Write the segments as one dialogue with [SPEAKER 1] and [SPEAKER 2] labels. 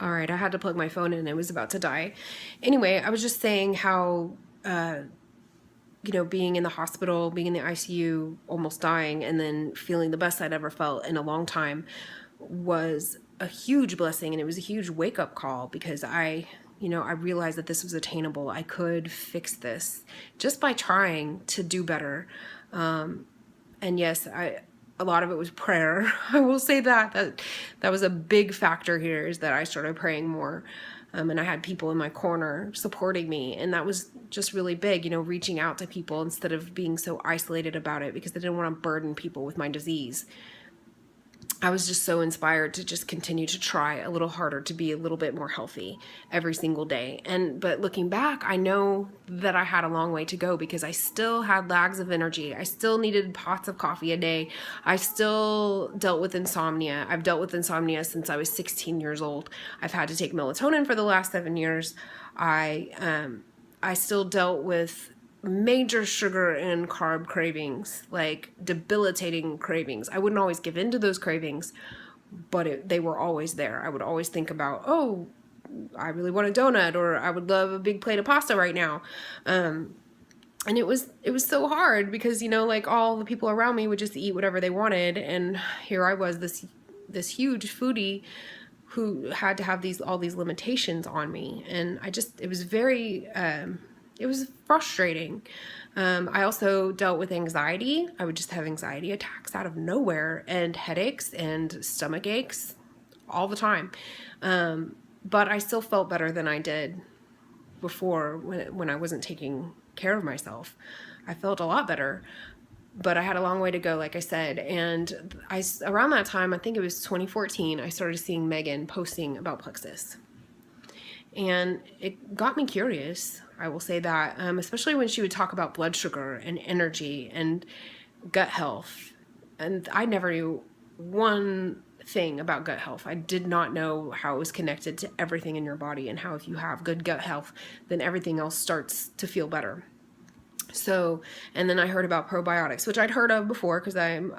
[SPEAKER 1] All right, I had to plug my phone in. It was about to die. Anyway, I was just saying how, being in the hospital, being in the ICU, almost dying, and then feeling the best I'd ever felt in a long time was a huge blessing. And it was a huge wake up call because I realized that this was attainable. I could fix this just by trying to do better. And yes, a lot of it was prayer. I will say that was a big factor here, is that I started praying more. And I had people in my corner supporting me, and that was just really big, reaching out to people instead of being so isolated about it, because I didn't want to burden people with my disease. I was just so inspired to just continue to try a little harder to be a little bit more healthy every single day. But looking back, I know that I had a long way to go, because I still had lags of energy. I still needed pots of coffee a day. I still dealt with insomnia. I've dealt with insomnia since I was 16 years old. I've had to take melatonin for the last 7 years. I still dealt with major sugar and carb cravings, like debilitating cravings. I wouldn't always give in to those cravings, but they were always there. I would always think about, oh, I really want a donut, or I would love a big plate of pasta right now. And it was so hard because, like, all the people around me would just eat whatever they wanted. And here I was, this huge foodie who had to have all these limitations on me. And it was very, it was frustrating. I also dealt with anxiety. I would just have anxiety attacks out of nowhere, and headaches and stomach aches all the time. But I still felt better than I did before when I wasn't taking care of myself. I felt a lot better, but I had a long way to go, like I said. And around that time, I think it was 2014, I started seeing Megan posting about Plexus. And it got me curious, I will say that, especially when she would talk about blood sugar and energy and gut health. And I never knew one thing about gut health. I did not know how it was connected to everything in your body, and how if you have good gut health, then everything else starts to feel better. So, and then I heard about probiotics, which I'd heard of before because I'm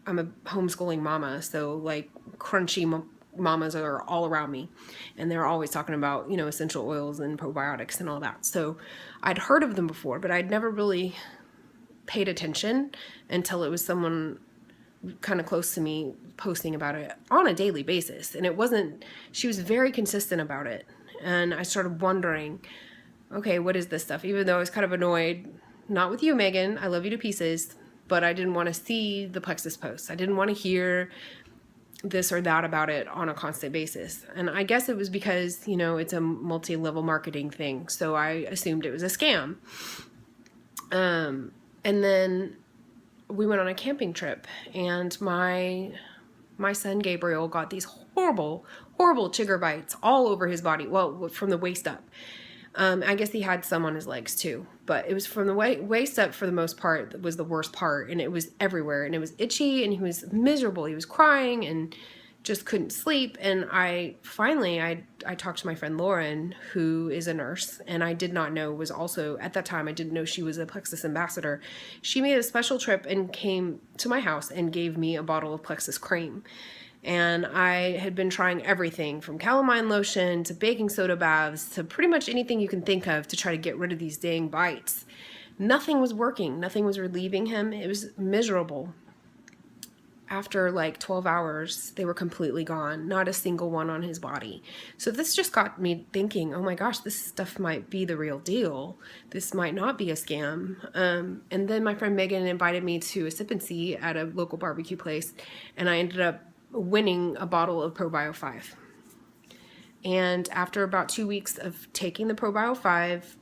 [SPEAKER 1] a homeschooling mama. So like crunchy mamas are all around me, and they're always talking about, essential oils and probiotics and all that. So I'd heard of them before, but I'd never really paid attention until it was someone kind of close to me posting about it on a daily basis. And she was very consistent about it. And I started wondering, okay, what is this stuff? Even though I was kind of annoyed, not with you, Megan, I love you to pieces, but I didn't want to see the Plexus posts. I didn't want to hear this or that about it on a constant basis. And I guess it was because, it's a multi-level marketing thing. So I assumed it was a scam. And then we went on a camping trip, and my son Gabriel got these horrible chigger bites all over his body. Well, from the waist up. I guess he had some on his legs too, but it was from the waist up for the most part that was the worst part, and it was everywhere, and it was itchy, and he was miserable. He was crying and just couldn't sleep. And I talked to my friend Lauren, who is a nurse, and I did not know was also, at that time, I didn't know she was a Plexus ambassador. She made a special trip and came to my house and gave me a bottle of Plexus cream. And I had been trying everything from calamine lotion to baking soda baths to pretty much anything you can think of to try to get rid of these dang bites. Nothing was working. Nothing was relieving him. It was miserable. After like 12 hours, they were completely gone. Not a single one on his body. So this just got me thinking, oh my gosh, this stuff might be the real deal. This might not be a scam. And then my friend Megan invited me to a sip and see at a local barbecue place, and I ended up winning a bottle of ProBio 5. And after about 2 weeks of taking the ProBio 5,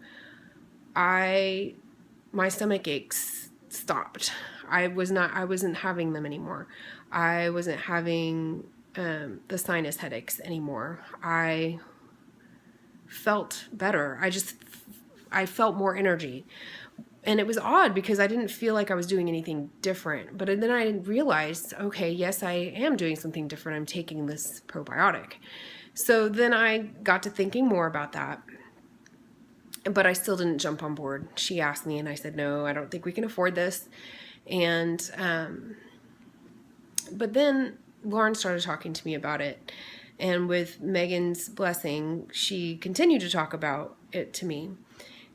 [SPEAKER 1] my stomach aches stopped. I wasn't having them anymore. I wasn't having the sinus headaches anymore. I felt better. I felt more energy. And it was odd because I didn't feel like I was doing anything different. But then I realized, okay, yes, I am doing something different. I'm taking this probiotic. So then I got to thinking more about that. But I still didn't jump on board. She asked me, and I said, no, I don't think we can afford this. But then Lauren started talking to me about it. And with Megan's blessing, she continued to talk about it to me.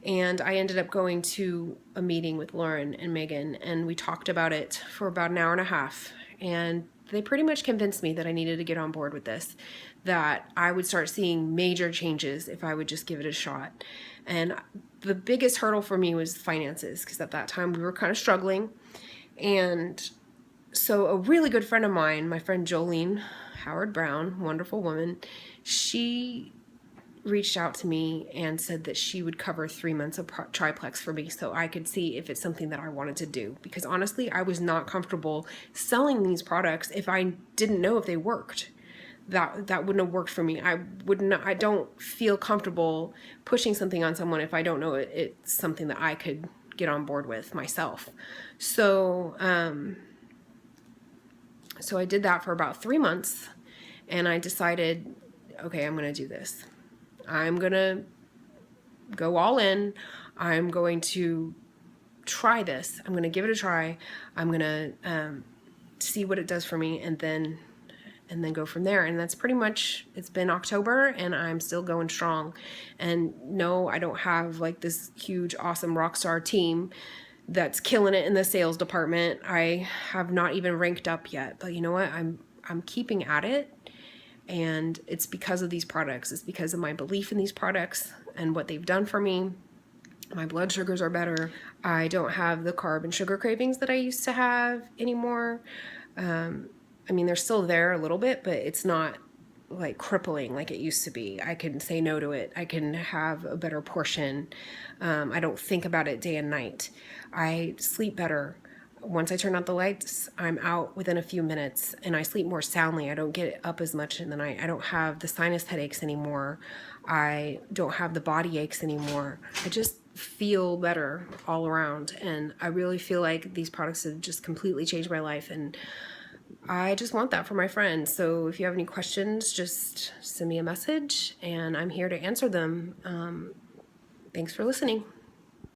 [SPEAKER 1] And I ended up going to a meeting with Lauren and Megan, and we talked about it for about an hour and a half. And they pretty much convinced me that I needed to get on board with this, that I would start seeing major changes if I would just give it a shot. And the biggest hurdle for me was finances, because at that time we were kind of struggling. And so a really good friend of mine, my friend Jolene Howard Brown, wonderful woman, she reached out to me and said that she would cover 3 months of triplex for me so I could see if it's something that I wanted to do. Because honestly, I was not comfortable selling these products if I didn't know if they worked. That wouldn't have worked for me. I don't feel comfortable pushing something on someone if I don't know it's something that I could get on board with myself. So I did that for about 3 months, and I decided, okay, I'm going to do this. I'm going to go all in. I'm going to try this. I'm going to give it a try. I'm going to see what it does for me, and then go from there. And that's pretty much, it's been October and I'm still going strong. And no, I don't have like this huge, awesome rock star team that's killing it in the sales department. I have not even ranked up yet, but you know what? I'm keeping at it. And it's because of these products. It's because of my belief in these products and what they've done for me. My blood sugars are better. I don't have the carb and sugar cravings that I used to have anymore. I mean, they're still there a little bit, but it's not like crippling like it used to be. I can say no to it. I can have a better portion. I don't think about it day and night. I sleep better. Once I turn out the lights, I'm out within a few minutes, and I sleep more soundly. I don't get up as much in the night. I don't have the sinus headaches anymore. I don't have the body aches anymore. I just feel better all around, and I really feel like these products have just completely changed my life, and I just want that for my friends. So if you have any questions, just send me a message, and I'm here to answer them. Thanks for listening.